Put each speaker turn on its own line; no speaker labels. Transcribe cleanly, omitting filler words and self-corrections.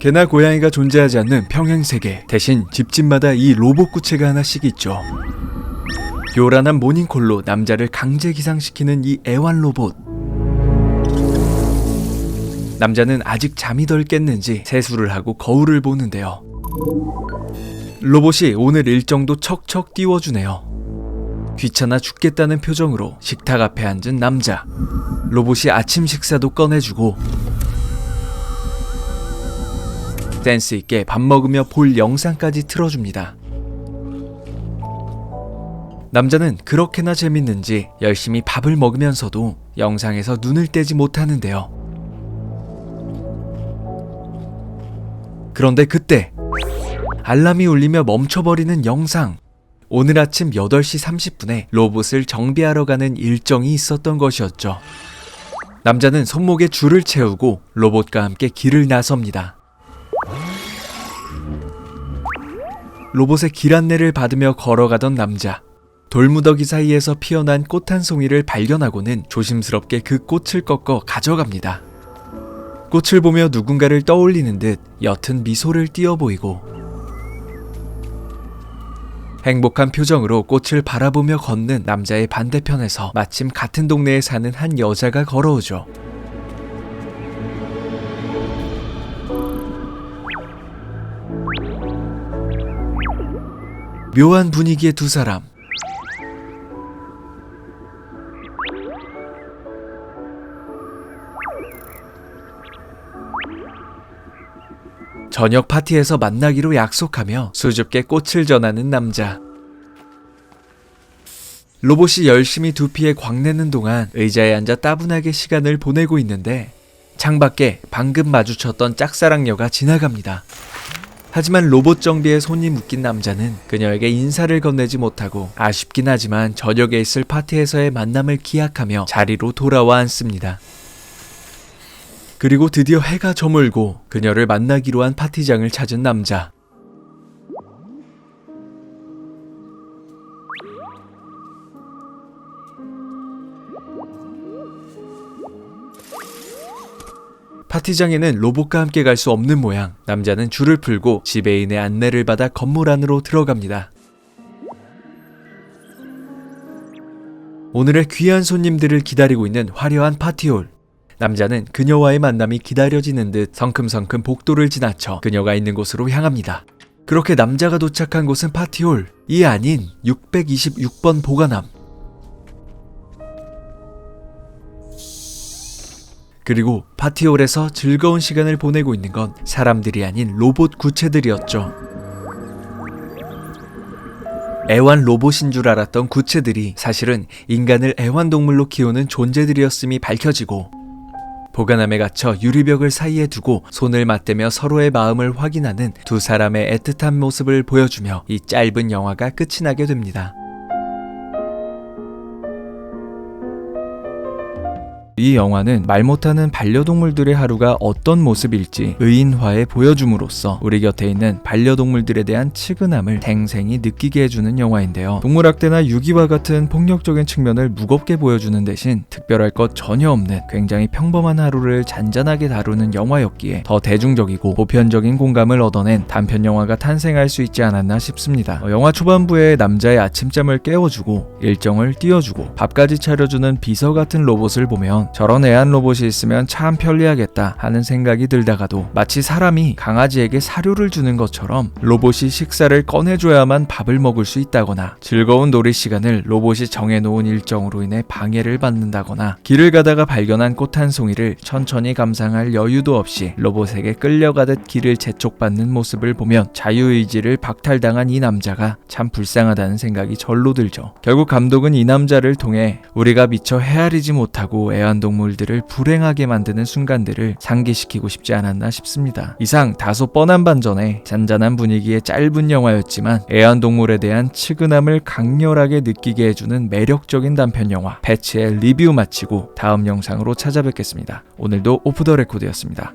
개나 고양이가 존재하지 않는 평행세계. 대신 집집마다 이 로봇 구체가 하나씩 있죠. 요란한 모닝콜로 남자를 강제 기상시키는 이 애완 로봇. 남자는 아직 잠이 덜 깼는지 세수를 하고 거울을 보는데요. 로봇이 오늘 일정도 척척 띄워주네요. 귀찮아 죽겠다는 표정으로 식탁 앞에 앉은 남자. 로봇이 아침 식사도 꺼내주고 센스 있게 밥 먹으며 볼 영상까지 틀어줍니다. 남자는 그렇게나 재밌는지 열심히 밥을 먹으면서도 영상에서 눈을 떼지 못하는데요. 그런데 그때 알람이 울리며 멈춰버리는 영상. 오늘 아침 8시 30분에 로봇을 정비하러 가는 일정이 있었던 것이었죠. 남자는 손목에 줄을 채우고 로봇과 함께 길을 나섭니다. 로봇의 길 안내를 받으며 걸어가던 남자. 돌무더기 사이에서 피어난 꽃 한 송이를 발견하고는 조심스럽게 그 꽃을 꺾어 가져갑니다. 꽃을 보며 누군가를 떠올리는 듯 옅은 미소를 띄어 보이고 행복한 표정으로 꽃을 바라보며 걷는 남자의 반대편에서 마침 같은 동네에 사는 한 여자가 걸어오죠. 묘한 분위기의 두 사람. 저녁 파티에서 만나기로 약속하며 수줍게 꽃을 전하는 남자. 로봇이 열심히 두피에 광내는 동안 의자에 앉아 따분하게 시간을 보내고 있는데 창밖에 방금 마주쳤던 짝사랑녀가 지나갑니다. 하지만 로봇 정비에 손이 묶인 남자는 그녀에게 인사를 건네지 못하고 아쉽긴 하지만 저녁에 있을 파티에서의 만남을 기약하며 자리로 돌아와 앉습니다. 그리고 드디어 해가 저물고 그녀를 만나기로 한 파티장을 찾은 남자. 파티장에는 로봇과 함께 갈 수 없는 모양. 남자는 줄을 풀고 지배인의 안내를 받아 건물 안으로 들어갑니다. 오늘의 귀한 손님들을 기다리고 있는 화려한 파티홀. 남자는 그녀와의 만남이 기다려지는 듯 성큼성큼 복도를 지나쳐 그녀가 있는 곳으로 향합니다. 그렇게 남자가 도착한 곳은 파티홀. 이 아닌 626번 보관함. 그리고 파티홀에서 즐거운 시간을 보내고 있는 건 사람들이 아닌 로봇 구체들이었죠. 애완 로봇인 줄 알았던 구체들이 사실은 인간을 애완동물로 키우는 존재들이었음이 밝혀지고 보관함에 갇혀 유리벽을 사이에 두고 손을 맞대며 서로의 마음을 확인하는 두 사람의 애틋한 모습을 보여주며 이 짧은 영화가 끝이 나게 됩니다. 이 영화는 말 못하는 반려동물들의 하루가 어떤 모습일지 의인화해 보여줌으로써 우리 곁에 있는 반려동물들에 대한 측은함을 생생히 느끼게 해주는 영화인데요. 동물학대나 유기와 같은 폭력적인 측면을 무겁게 보여주는 대신 특별할 것 전혀 없는 굉장히 평범한 하루를 잔잔하게 다루는 영화였기에 더 대중적이고 보편적인 공감을 얻어낸 단편 영화가 탄생할 수 있지 않았나 싶습니다. 영화 초반부에 남자의 아침잠을 깨워주고 일정을 띄워주고 밥까지 차려주는 비서 같은 로봇을 보면 저런 애완 로봇이 있으면 참 편리하겠다 하는 생각이 들다가도 마치 사람이 강아지에게 사료를 주는 것처럼 로봇이 식사를 꺼내줘야만 밥을 먹을 수 있다거나 즐거운 놀이 시간을 로봇이 정해놓은 일정으로 인해 방해를 받는다거나 길을 가다가 발견한 꽃 한 송이를 천천히 감상할 여유도 없이 로봇에게 끌려가듯 길을 재촉받는 모습을 보면 자유의지를 박탈당한 이 남자가 참 불쌍하다는 생각이 절로 들죠. 결국 감독은 이 남자를 통해 우리가 미처 헤아리지 못하고 애완동물들을 불행하게 만드는 순간들을 상기시키고 싶지 않았나 싶습니다. 이상 다소 뻔한 반전에 잔잔한 분위기의 짧은 영화였지만 애완동물에 대한 측은함을 강렬하게 느끼게 해주는 매력적인 단편 영화 패치의 리뷰 마치고 다음 영상으로 찾아뵙겠습니다. 오늘도 오프 더 레코드였습니다.